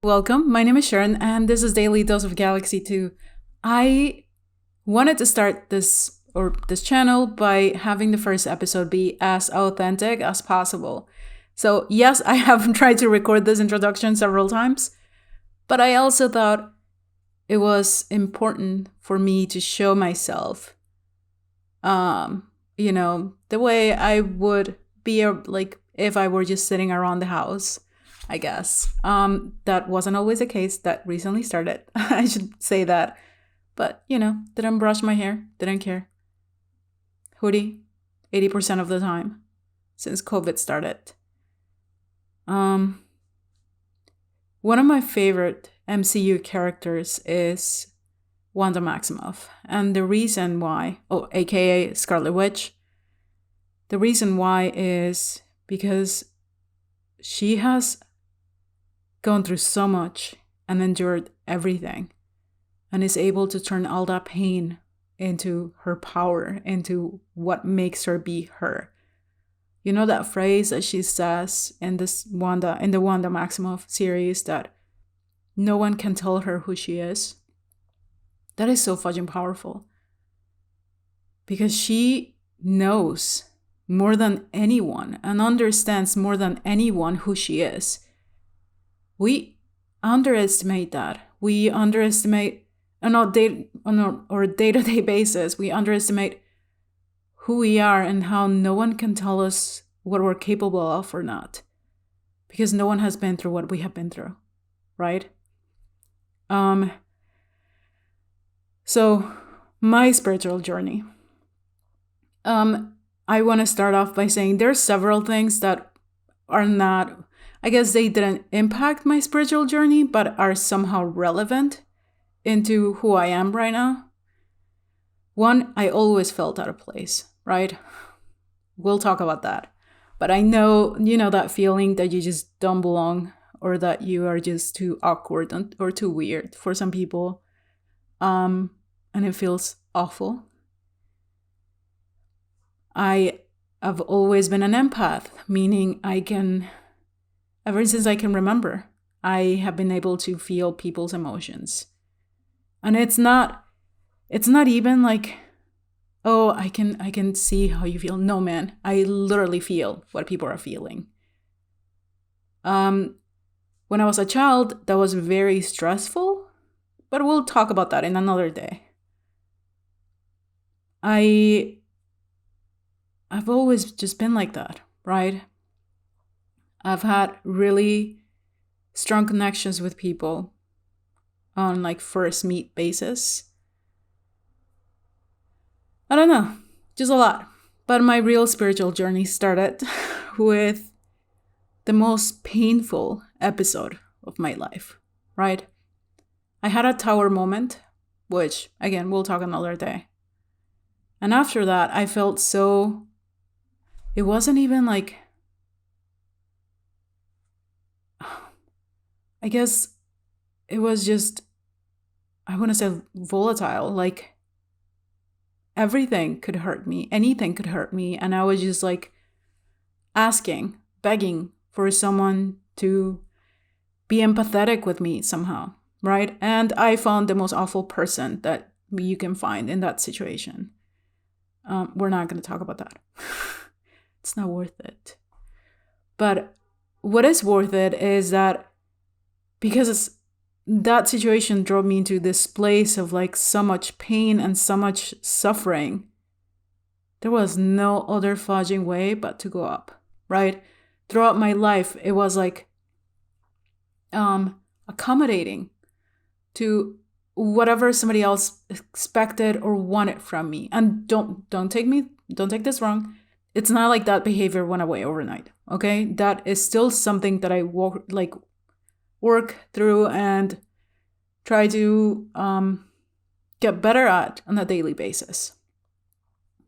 Welcome. My name is Sharon, and this is Daily Dose of Galaxy 2. I wanted to start this channel by having the first episode be as authentic as possible. So, yes, I have tried to record this introduction several times, but I also thought it was important for me to show myself the way I would be like if I were just sitting around the house. I guess. That wasn't always the case. That recently started. I should say that. But, didn't brush my hair. Didn't care. Hoodie, 80% of the time since COVID started. One of my favorite MCU characters is Wanda Maximoff. And the reason why, aka Scarlet Witch, the reason why is because she has gone through so much and endured everything and is able to turn all that pain into her power, into what makes her be her. You know that phrase that she says in the Wanda Maximoff series that no one can tell her who she is? That is so fucking powerful. Because she knows more than anyone and understands more than anyone who she is. We underestimate that. We underestimate on our day-to-day basis. We underestimate who we are and how no one can tell us what we're capable of or not, because no one has been through what we have been through, right? So my spiritual journey. I want to start off by saying there's several things that are not, I guess they didn't impact my spiritual journey, but are somehow relevant into who I am right now. One, I always felt out of place, right? We'll talk about that. But I know, that feeling that you just don't belong or that you are just too awkward or too weird for some people. And it feels awful. I have always been an empath, meaning ever since I can remember, I have been able to feel people's emotions. And it's not even like, oh, I can see how you feel. No, man, I literally feel what people are feeling. When I was a child, that was very stressful, but we'll talk about that in another day. I've always just been like that, right? I've had really strong connections with people on like first meet basis. I don't know, just a lot. But my real spiritual journey started with the most painful episode of my life, right? I had a tower moment, which again, we'll talk another day. And after that, I felt it wasn't even like, I guess it was just, I want to say volatile, like everything could hurt me, anything could hurt me. And I was just like begging for someone to be empathetic with me somehow, right? And I found the most awful person that you can find in that situation. We're not going to talk about that. It's not worth it. But what is worth it is that because that situation drove me into this place of like so much pain and so much suffering, there was no other fudging way but to go up, right? Throughout my life, it was like accommodating to whatever somebody else expected or wanted from me. And don't take this wrong. It's not like that behavior went away overnight, okay? That is still something that I work through and try to get better at on a daily basis.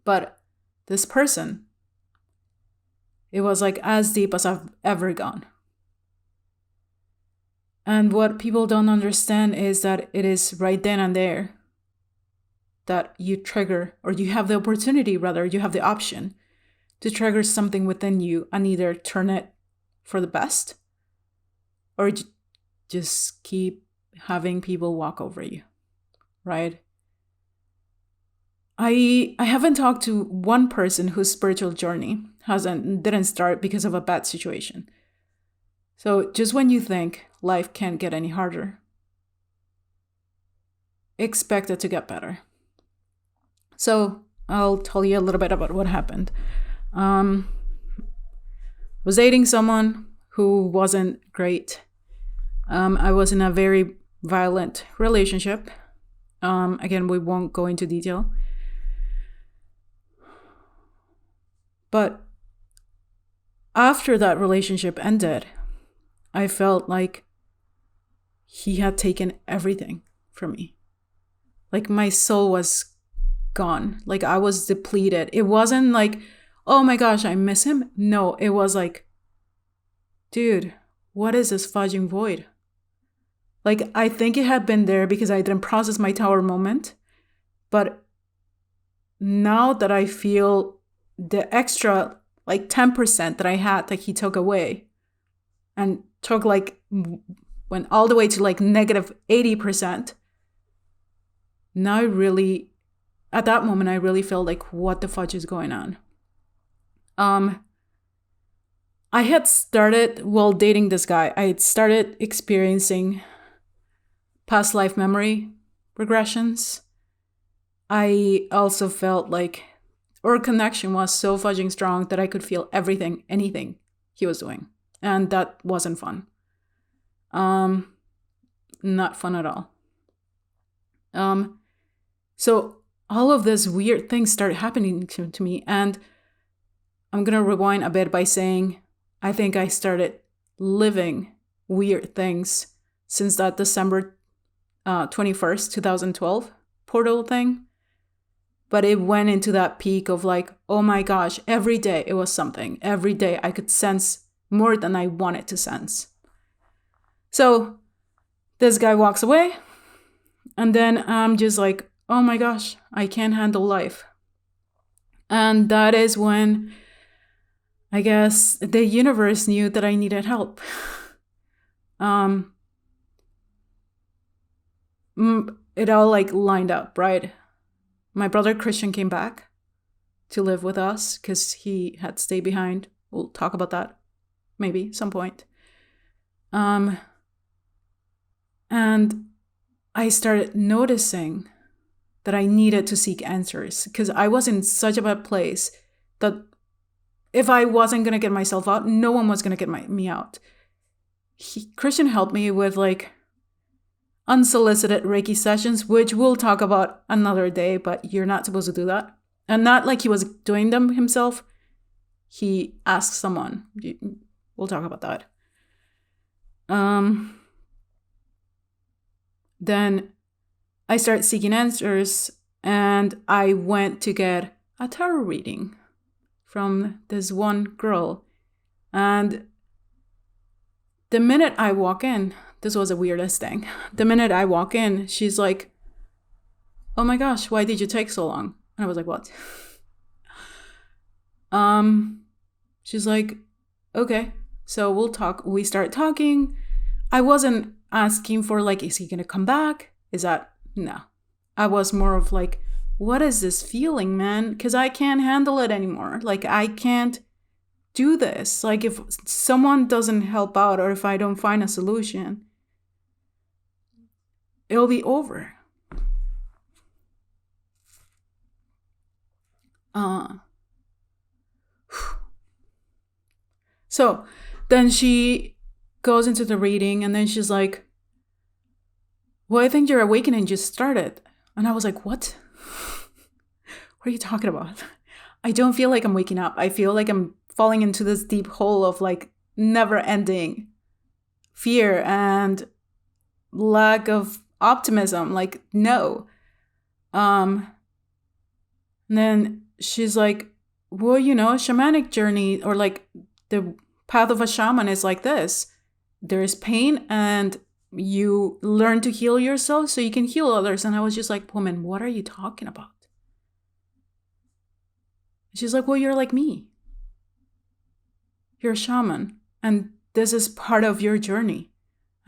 But this person, it was like as deep as I've ever gone. And what people don't understand is that it is right then and there that you trigger, or you have the opportunity, rather, you have the option to trigger something within you and either turn it for the best or just keep having people walk over you, right? I haven't talked to one person whose spiritual journey didn't start because of a bad situation. So just when you think life can't get any harder, expect it to get better. So I'll tell you a little bit about what happened. Was dating someone who wasn't great. I was in a very violent relationship. Again, we won't go into detail. But after that relationship ended, I felt like he had taken everything from me. Like my soul was gone. Like I was depleted. It wasn't like, oh my gosh, I miss him. No, it was like, dude, what is this fudging void? Like, I think it had been there because I didn't process my tower moment. But now that I feel the extra, like 10% that I had that he took away and took like, went all the way to like negative 80%. Now at that moment, I really felt like, what the fudge is going on? I had started, while dating this guy, I had started experiencing past life memory regressions. I also felt like our connection was so fudging strong that I could feel everything, anything he was doing. And that wasn't fun. Not fun at all. So all of these weird things started happening to me. And I'm going to rewind a bit by saying, I think I started living weird things since that December 21st, 2012 portal thing. But it went into that peak of like, oh my gosh, every day it was something. Every day I could sense more than I wanted to sense. So this guy walks away. And then I'm just like, oh my gosh, I can't handle life. And that is when I guess the universe knew that I needed help. It all like lined up, right? My brother Christian came back to live with us because he had stayed behind. We'll talk about that maybe some point. And I started noticing that I needed to seek answers because I was in such a bad place that if I wasn't going to get myself out, no one was going to get me out. Christian helped me with like unsolicited Reiki sessions, which we'll talk about another day, but you're not supposed to do that. And not like he was doing them himself. He asked someone. We'll talk about that. Then I started seeking answers and I went to get a tarot reading from this one girl. And the minute I walk in, this was the weirdest thing. The minute I walk in, she's like, oh my gosh, why did you take so long? And I was like, what? She's like, okay, so we'll talk. We start talking. I wasn't asking for like, is he going to come back? No. I was more of like, what is this feeling, man? Because I can't handle it anymore. Like, I can't do this. Like, if someone doesn't help out or if I don't find a solution, it'll be over. So then she goes into the reading and then she's like, well, I think your awakening just started. And I was like, what? What are you talking about? I don't feel like I'm waking up. I feel like I'm falling into this deep hole of like never ending fear and lack of optimism. Like, no. And then she's like, well, a shamanic journey or like the path of a shaman is like this. There is pain and you learn to heal yourself so you can heal others. And I was just like, woman, what are you talking about? She's like, well, you're like me. You're a shaman. And this is part of your journey.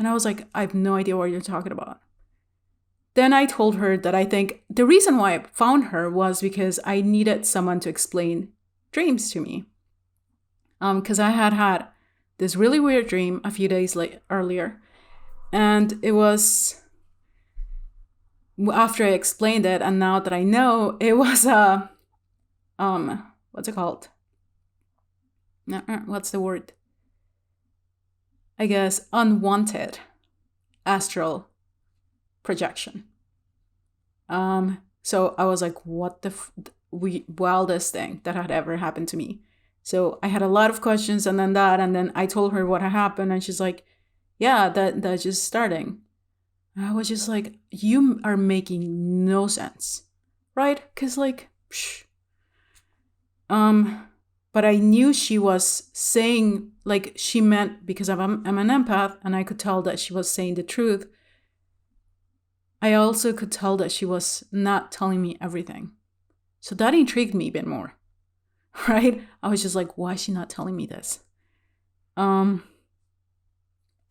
And I was like, I have no idea what you're talking about. Then I told her that I think the reason why I found her was because I needed someone to explain dreams to me. Because I had this really weird dream a few days earlier. And it was after I explained it, and now that I know, it was a, what's it called? What's the word? I guess unwanted astral projection. So I was like, what the wildest thing that had ever happened to me. So I had a lot of questions, and then I told her what had happened, and she's like, yeah, that's just starting. And I was just like, you are making no sense, right? Because like, but I knew she was saying, like, she meant, because I'm an empath, and I could tell that she was saying the truth. I also could tell that she was not telling me everything. So that intrigued me a bit more, right? I was just like, why is she not telling me this? So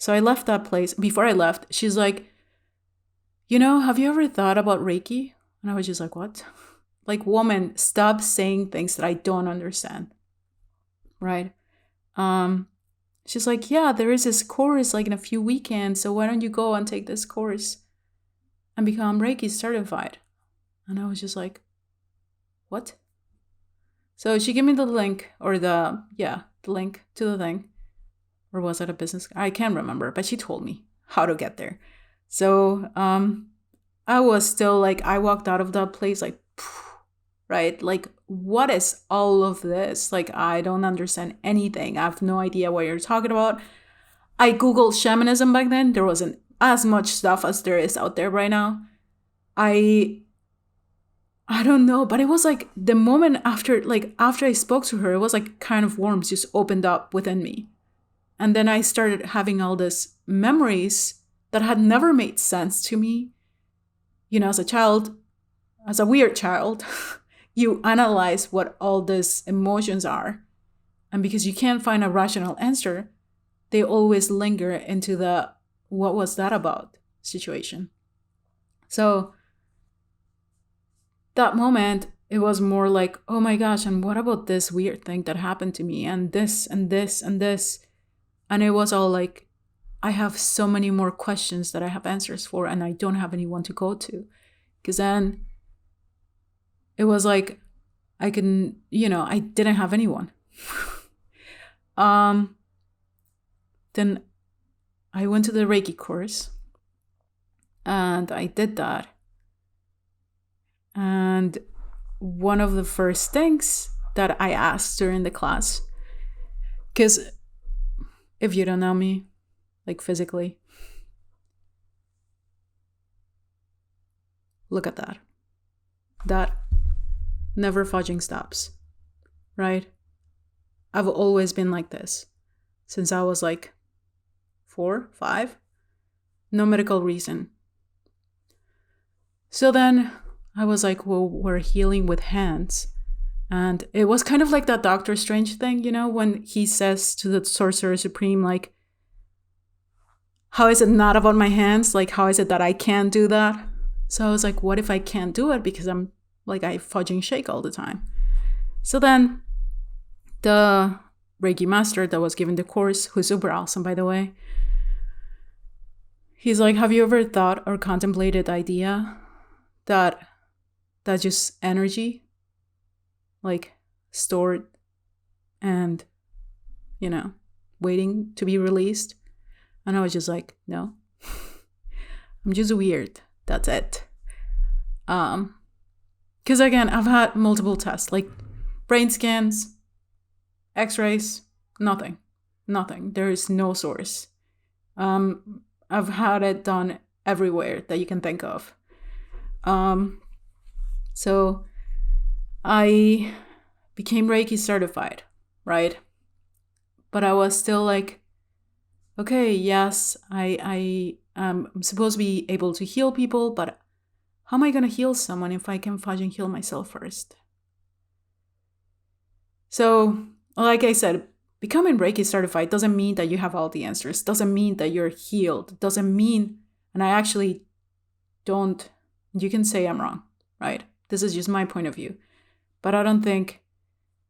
I left that place. Before I left, she's like, have you ever thought about Reiki? And I was just like, what? Like, woman, stop saying things that I don't understand, right? She's like, yeah, there is this course like in a few weekends. So why don't you go and take this course and become Reiki certified? And I was just like, what? So she gave me the link, or the link to the thing. Or was it a business? I can't remember, but she told me how to get there. So I was still like, I walked out of that place like, right? Like, what is all of this? Like, I don't understand anything. I have no idea what you're talking about. I Googled shamanism back then. There wasn't as much stuff as there is out there right now. I don't know, but it was like the moment after I spoke to her, it was like kind of worms just opened up within me. And then I started having all these memories that had never made sense to me. As a child, as a weird child, you analyze what all these emotions are. And because you can't find a rational answer, they always linger into the what was that about situation. So that moment, it was more like, oh my gosh, and what about this weird thing that happened to me? And this and this and this. And it was all like, I have so many more questions that I have answers for, and I don't have anyone to go to. Because then it was like, I didn't have anyone. Then I went to the Reiki course, and I did that. And one of the first things that I asked during the class, because if you don't know me, like physically, look at that. That never fudging stops, right? I've always been like this since I was like 4, 5. No medical reason. So then I was like, well, we're healing with hands. And it was kind of like that Doctor Strange thing, when he says to the Sorcerer Supreme, like, how is it not about my hands? Like, how is it that I can't do that? So I was like, what if I can't do it because I'm like, I fudging shake all the time? So then the Reiki master that was giving the course, who's super awesome, by the way, he's like, have you ever thought or contemplated the idea that just energy, like stored and, waiting to be released? And I was just like, no, I'm just weird. That's it. Because again, I've had multiple tests, like brain scans, x-rays, nothing. There is no source. I've had it done everywhere that you can think of. So I became Reiki certified, right? But I was still like, okay, yes, I'm supposed to be able to heal people, but how am I going to heal someone if I can fucking heal myself first? So, like I said, becoming Reiki certified doesn't mean that you have all the answers, doesn't mean that you're healed, doesn't mean, and I actually don't, you can say I'm wrong, right? This is just my point of view. But I don't think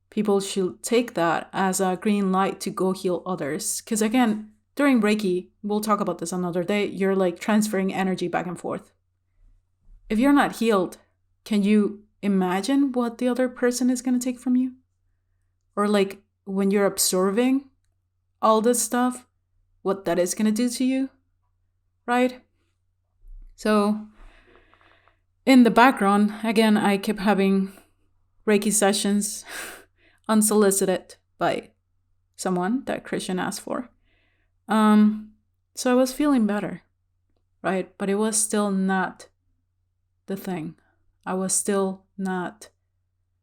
people should take that as a green light to go heal others. Because again, during Reiki, we'll talk about this another day, you're like transferring energy back and forth. If you're not healed, can you imagine what the other person is going to take from you? Or like when you're absorbing all this stuff, what that is going to do to you, right? So in the background, again, I kept having Reiki sessions unsolicited by someone that Christian asked for. So I was feeling better, right? But it was still not the thing. I was still not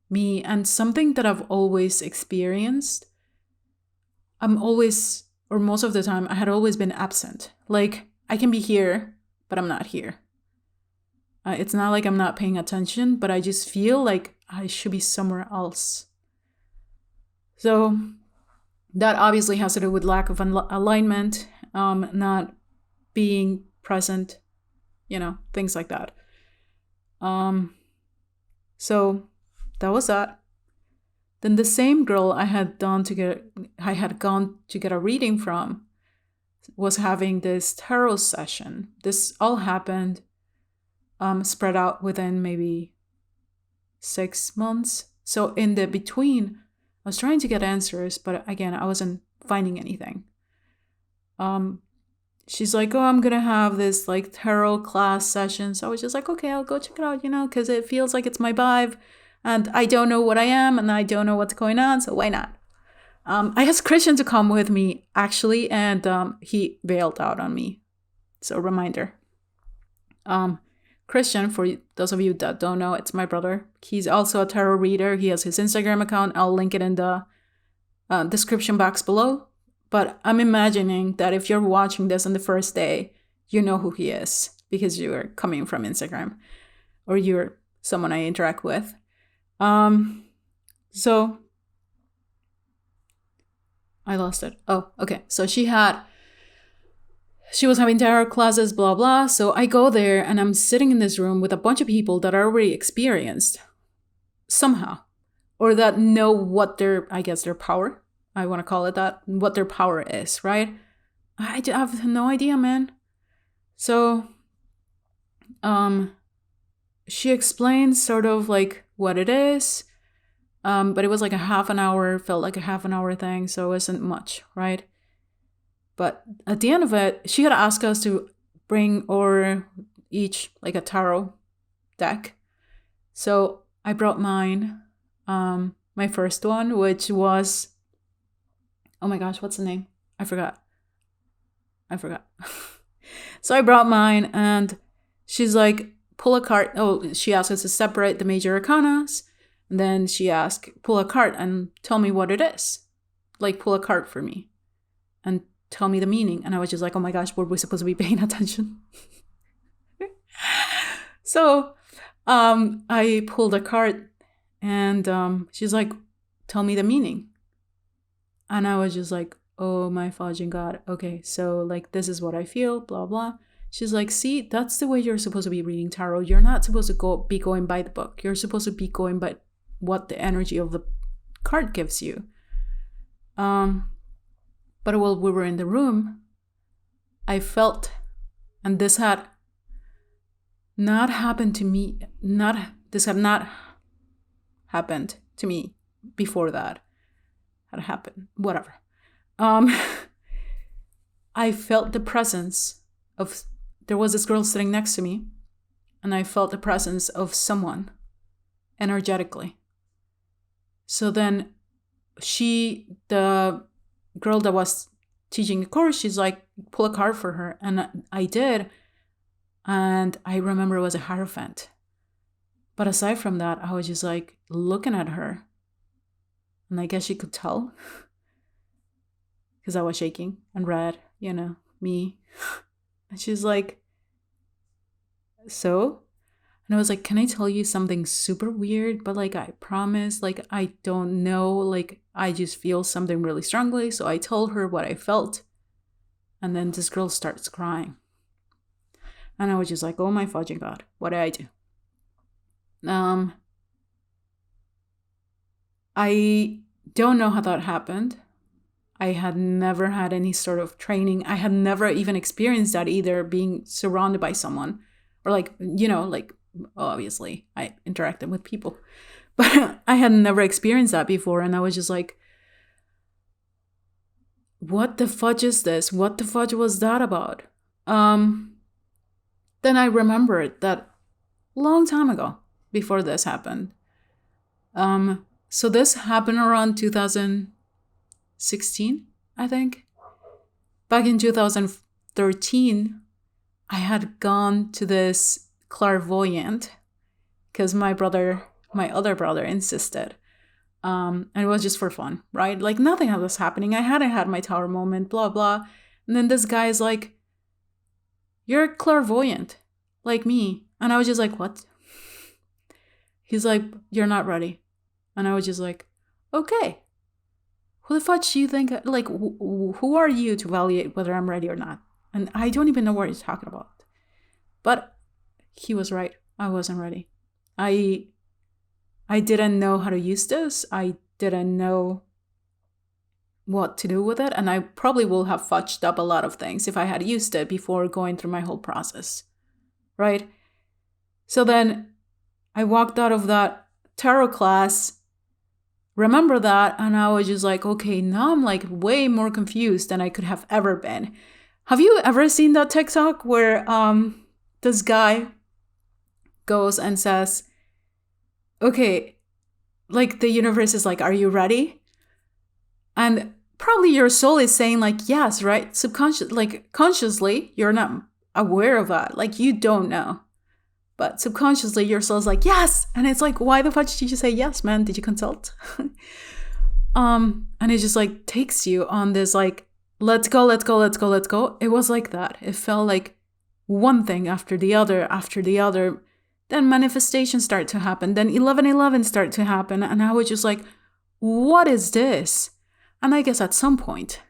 me. And something that I've always experienced, I'm always, or most of the time, I had always been absent. Like, I can be here, but I'm not here. It's not like I'm not paying attention, but I just feel like I should be somewhere else. So that obviously has to do with lack of alignment, not being present, things like that. So that was that. Then the same girl I had gone to get a reading from was having this tarot session. This all happened spread out within maybe 6 months. So in the between, I was trying to get answers, but again, I wasn't finding anything. She's like, oh, I'm going to have this like tarot class session. So I was just like, okay, I'll go check it out, because it feels like it's my vibe and I don't know what I am and I don't know what's going on. So why not? I asked Christian to come with me actually, and he bailed out on me. So reminder. Christian, for those of you that don't know, it's my brother. He's also a tarot reader. He has his Instagram account. I'll link it in the description box below. But I'm imagining that if you're watching this on the first day, you know who he is because you're coming from Instagram or you're someone I interact with. So I lost it. Oh, okay. So she was having tarot classes, blah, blah. So I go there and I'm sitting in this room with a bunch of people that are already experienced somehow, or that know what their power, I want to call it that, what their power is, right? I have no idea, man. So she explains sort of like what it is, but it was like felt like a half an hour thing, so it wasn't much, right? But at the end of it, she had asked us to bring or each like a tarot deck. So I brought mine, my first one, which was, oh my gosh, what's the name? I forgot. So I brought mine and she's like, pull a card. Oh, she asked us to separate the major arcanas. And then she asked, pull a card and tell me what it is. Like, pull a card for me and tell me the meaning. And I was just like, oh my gosh, were we supposed to be paying attention? So I pulled a card and she's like, tell me the meaning. And I was just like, oh my fudging God. Okay, so like this is what I feel, blah, blah. She's like, see, that's the way you're supposed to be reading tarot. You're not supposed to be going by the book. You're supposed to be going by what the energy of the card gives you. But while we were in the room, I felt, and this had not happened to me, this had not happened to me before that had happened, whatever. I felt the presence of, there was this girl sitting next to me, and I felt the presence of someone energetically. So then the girl that was teaching the course, she's like, pull a card for her. And I did. And I remember it was a Hierophant. But aside from that, I was just like looking at her. And I guess she could tell. Because I was shaking and red, me. And she's like, so? And I was like, can I tell you something super weird? But like, I promise, like, I don't know. Like, I just feel something really strongly. So I told her what I felt. And then this girl starts crying. And I was just like, oh my fudging God, what did I do? I don't know how that happened. I had never had any sort of training. I had never even experienced that either, being surrounded by someone. Or like, like, obviously I interacted with people. But I had never experienced that before. And I was just like, what the fudge is this? What the fudge was that about? Then I remembered that long time ago, before this happened. So this happened around 2016, I think. Back in 2013, I had gone to this clairvoyant because my other brother insisted. And it was just for fun, right? Like nothing was happening. I hadn't had my tower moment, blah, blah. And then this guy is like, you're a clairvoyant, like me. And I was just like, what? He's like, you're not ready. And I was just like, okay. Who the fuck do you think, like, who are you to evaluate whether I'm ready or not? And I don't even know what he's talking about. But he was right. I wasn't ready. I didn't know how to use this. I didn't know what to do with it. And I probably will have fudged up a lot of things if I had used it before going through my whole process. Right? So then I walked out of that tarot class, remember that, and I was just like, okay, now I'm like way more confused than I could have ever been. Have you ever seen that TikTok where this guy goes and says, okay, like the universe is like, are you ready? And probably your soul is saying like, yes, right? Consciously, you're not aware of that. Like you don't know. But subconsciously, your soul's like, yes. And it's like, why the fuck did you say yes, man? Did you consult? And it just like takes you on this like, let's go, let's go, let's go, let's go. It was like that. It felt like one thing after the other, after the other. Then manifestations start to happen. Then 11:11 start to happen. And I was just like, what is this? And I guess at some point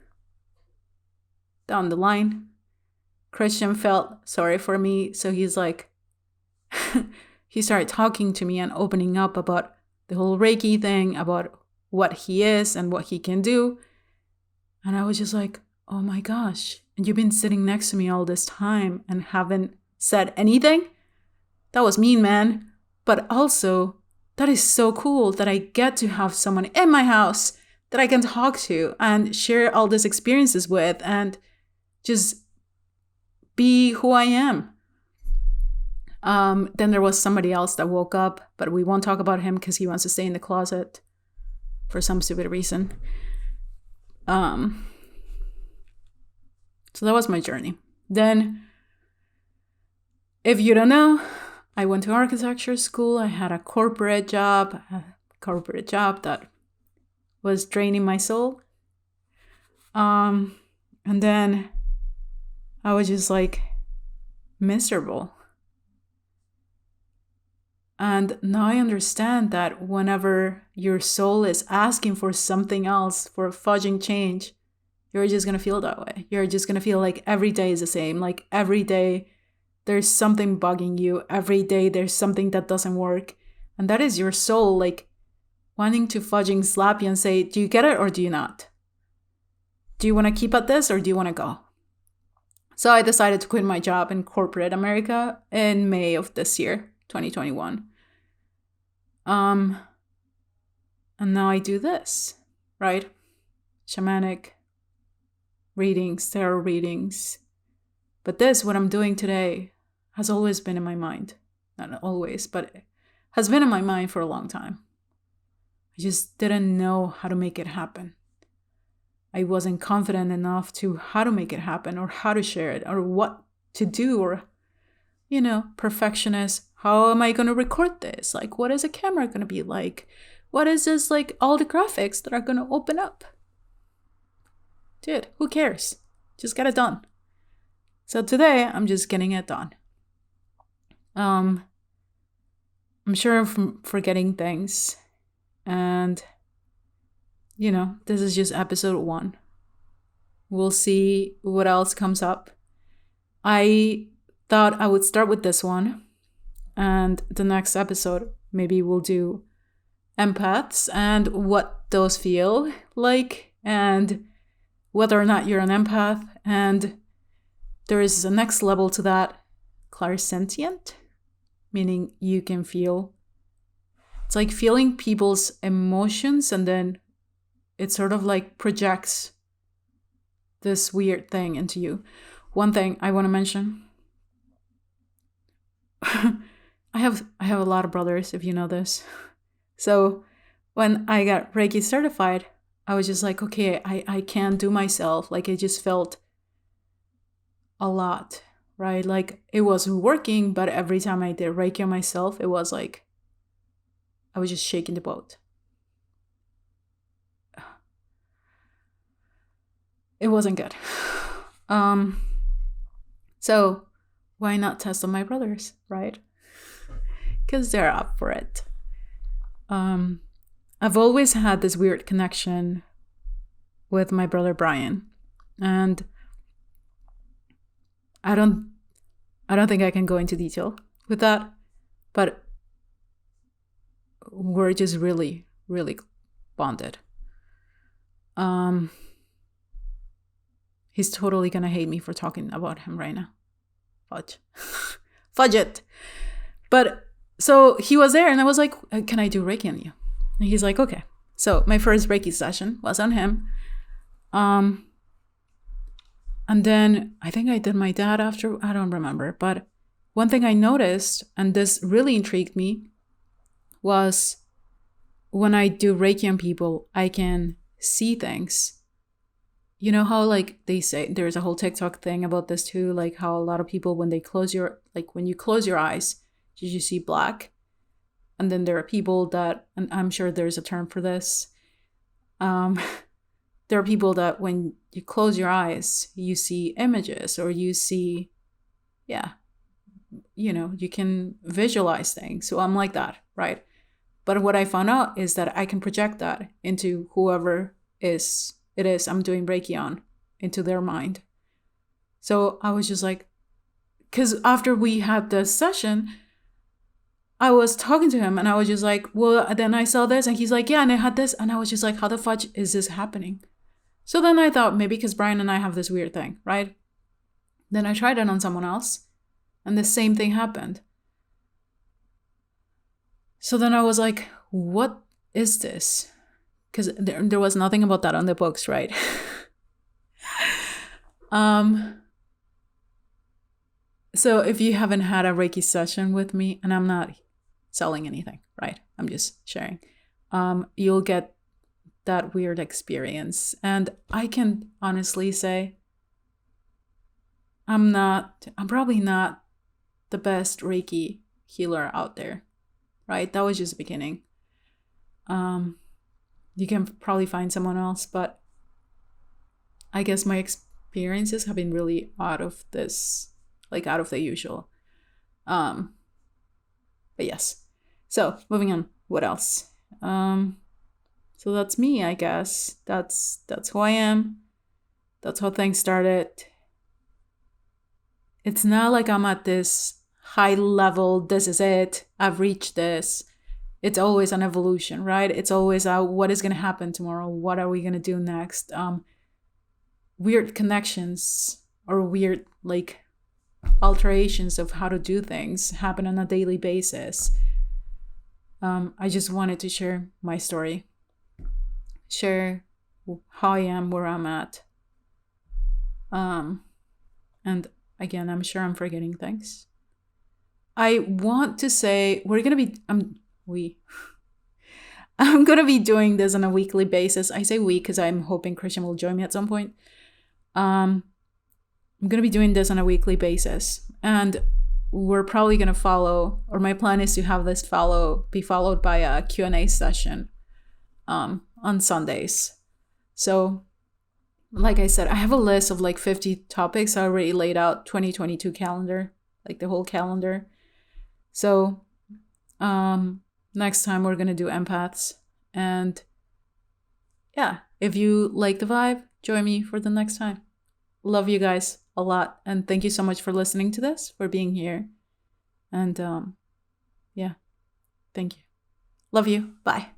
down the line, Christian felt sorry for me. So he's like, he started talking to me and opening up about the whole Reiki thing, about what he is and what he can do. And I was just like, oh my gosh. And you've been sitting next to me all this time and haven't said anything? That was mean, man. But also, that is so cool that I get to have someone in my house that I can talk to and share all these experiences with and just be who I am. Then there was somebody else that woke up, but we won't talk about him because he wants to stay in the closet for some stupid reason. So that was my journey. Then, if you don't know, I went to architecture school. I had a corporate job that was draining my soul. And then I was just like miserable. And now I understand that whenever your soul is asking for something else, for a fudging change, you're just going to feel that way. You're just going to feel like every day is the same. Like every day there's something bugging you. Every day there's something that doesn't work. And that is your soul like wanting to fudging slap you and say, do you get it or do you not? Do you want to keep at this or do you want to go? So I decided to quit my job in corporate America in May of this year, 2021. And now I do this, right? Shamanic readings, tarot readings. But this, what I'm doing today, has always been in my mind. Not always, but it has been in my mind for a long time. I just didn't know how to make it happen. I wasn't confident enough to how to make it happen or how to share it or what to do or, perfectionist. How am I going to record this? Like, what is a camera going to be like? What is this, like, all the graphics that are going to open up? Dude, who cares? Just get it done. So today, I'm just getting it done. I'm sure I'm forgetting things. And, this is just episode 1. We'll see what else comes up. I thought I would start with this one. And the next episode, maybe we'll do empaths and what those feel like, and whether or not you're an empath. And there is a next level to that, clairsentient, meaning you can feel. It's like feeling people's emotions, and then it sort of like projects this weird thing into you. One thing I want to mention. I have a lot of brothers, if you know this. So when I got Reiki certified, I was just like, okay, I can't do myself. Like, it just felt a lot, right? Like, it was working, but every time I did Reiki on myself, it was like I was just shaking the boat. It wasn't good. So why not test on my brothers, right? Because they're up for it. I've always had this weird connection with my brother Brian, and I don't think I can go into detail with that, but we're just really, really bonded. He's totally gonna hate me for talking about him right now. Fudge it. But so he was there, and I was like, can I do Reiki on you? And he's like, okay. So my first Reiki session was on him. And then I think I did my dad after, I don't remember. But one thing I noticed, and this really intrigued me, was when I do Reiki on people, I can see things. You know how, like, they say, there's a whole TikTok thing about this too, like how a lot of people, when you close your eyes, you just see black. And then there are people that, and I'm sure there's a term for this, there are people that when you close your eyes, you see images, or you see, you can visualize things. So I'm like that, right? But what I found out is that I can project that into whoever it is I'm doing Reiki on, into their mind. So I was just like, because after we had the session, I was talking to him and I was just like, well, then I saw this, and he's like, yeah, and I had this, and I was just like, how the fudge is this happening? So then I thought, maybe because Brian and I have this weird thing, right? Then I tried it on someone else, and the same thing happened. So then I was like, what is this? Because there was nothing about that on the books, right? So if you haven't had a Reiki session with me, and I'm not selling anything, right? I'm just sharing. You'll get that weird experience. And I can honestly say, I'm probably not the best Reiki healer out there, right? That was just the beginning. You can probably find someone else, but I guess my experiences have been really out of the usual. But yes. So moving on. What else? So that's me, I guess. That's who I am. That's how things started. It's not like I'm at this high level, this is it, I've reached this. It's always an evolution, right? It's always what is going to happen tomorrow? What are we going to do next? Weird connections or weird, like, alterations of how to do things happen on a daily basis. I just wanted to share my story. Share how I am, where I'm at. And again, I'm sure I'm forgetting things. I want to say I'm going to be doing this on a weekly basis. I say we because I'm hoping Christian will join me at some point. I'm going to be doing this on a weekly basis. And we're probably going to follow, or my plan is to have this be followed by a Q&A session on Sundays. So, like I said, I have a list of like 50 topics. I already laid out 2022 calendar, like the whole calendar. So Next time we're gonna do empaths. And yeah, if you like the vibe, join me for the next time. Love you guys a lot. And thank you so much for listening to this, for being here. And yeah, thank you. Love you. Bye.